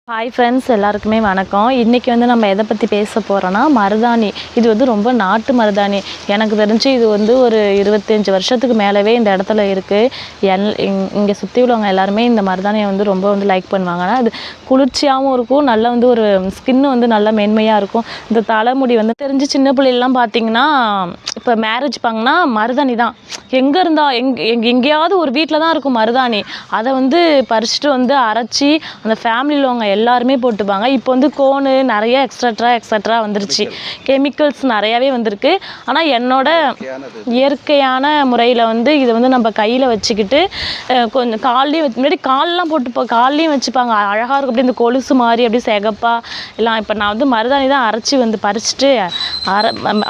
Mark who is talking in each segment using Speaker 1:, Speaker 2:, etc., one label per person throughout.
Speaker 1: Hi friends, எல்லாருக்குமே வணக்கம். இன்றைக்கி வந்து நம்ம எதை பற்றி பேச போகிறோன்னா மருதாணி. இது வந்து ரொம்ப நாட்டு மருதாணி. எனக்கு தெரிஞ்சு இது வந்து ஒரு 25 வருஷத்துக்கு மேலவே இந்த இடத்துல இருக்குது. இங்கே சுற்றி உள்ளவங்க எல்லாருமே இந்த மருதாணியை வந்து ரொம்ப வந்து லைக் பண்ணுவாங்க. ஆனால் அது குளிர்ச்சியாகவும் இருக்கும், நல்லா வந்து ஒரு ஸ்கின்னு வந்து நல்லா மென்மையாக இருக்கும். இந்த தலைமுடி வந்து தெரிஞ்சு சின்ன பிள்ளைலாம் பார்த்திங்கன்னா இப்போ மேரேஜ் பண்ணால் மருதாணி தான். எங்கே இருந்தால் எங்கேயாவது ஒரு வீட்டில் தான் இருக்கும் மருதாணி. அதை வந்து பறிச்சுட்டு வந்து அரைச்சி அந்த ஃபேமிலியில் உள்ளவங்க எல்லாருமே போட்டுப்பாங்க. இப்போ வந்து கோனு நிறைய எக்ஸட்ரா வந்துருச்சு. கெமிக்கல்ஸ் நிறையாவே வந்திருக்கு. ஆனால் என்னோட இயற்கையான முறையில் வந்து இதை வந்து நம்ம கையில் வச்சுக்கிட்டு கொஞ்சம் கால்லையும் முன்னாடி கால்லாம் கால்லையும் வச்சுப்பாங்க. அழகாக இருக்கும், அப்படி இந்த கொலுசு மாதிரி அப்படி சிகப்பாக எல்லாம். இப்போ நான் வந்து மருதாணி தான் அரைச்சி வந்து பறிச்சுட்டு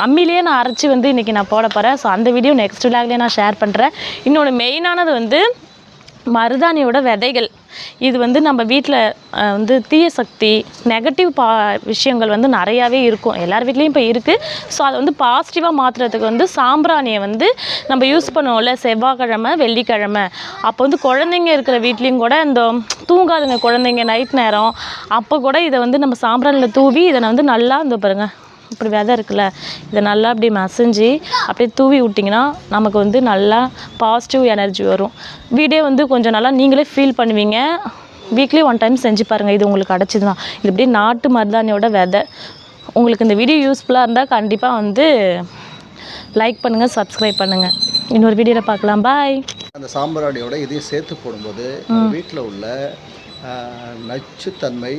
Speaker 1: அம்மிலேயே நான் அரைச்சி வந்து இன்றைக்கி நான் போட போகிறேன். ஸோ அந்த வீடியோ நெக்ஸ்ட் விலாக்லேயே நான் ஷேர் பண்ணுறேன். இன்னொன்று மெயினானது வந்து மருதாணியோட விதைகள். இது வந்து நம்ம வீட்டில் வந்து தீய சக்தி நெகட்டிவ் விஷயங்கள் வந்து நிறையாவே இருக்கும், எல்லார் வீட்லேயும் இப்போ இருக்குது. ஸோ அதை வந்து பாசிட்டிவாக மாற்றுறதுக்கு வந்து சாம்பிராணியை வந்து நம்ம யூஸ் பண்ணுவோம்ல செவ்வாய்க்கிழமை வெள்ளிக்கிழமை. அப்போ வந்து குழந்தைங்க இருக்கிற வீட்லேயும் கூட இந்த தூங்காதுங்க குழந்தைங்க நைட் நேரம், அப்போ கூட இதை வந்து நம்ம சாம்பிராணியில் தூவி இதை வந்து நல்லா இந்த பாருங்கள் இப்படி விதை இருக்குல்ல, இதை நல்லா அப்படி மசிஞ்சு அப்படியே தூவி விட்டிங்கன்னா நமக்கு வந்து நல்லா பாசிட்டிவ் எனர்ஜி வரும். வீடே வந்து கொஞ்சம் நல்லா நீங்களே ஃபீல் பண்ணுவீங்க. வீக்லி 1 டைம் செஞ்சு பாருங்கள். இது உங்களுக்கு கிடச்சிதுன்னா இது அப்படியே நாட்டு மருதாணியோட விதை. உங்களுக்கு இந்த வீடியோ யூஸ்ஃபுல்லாக இருந்தால் கண்டிப்பாக வந்து லைக் பண்ணுங்கள், சப்ஸ்கிரைப் பண்ணுங்கள். இன்னொரு வீடியோவில் பார்க்கலாம். பாய்.
Speaker 2: அந்த சாம்பிராணியோட இதையும் சேர்த்து போடும்போது வீட்டில் உள்ள நச்சுத்தன்மை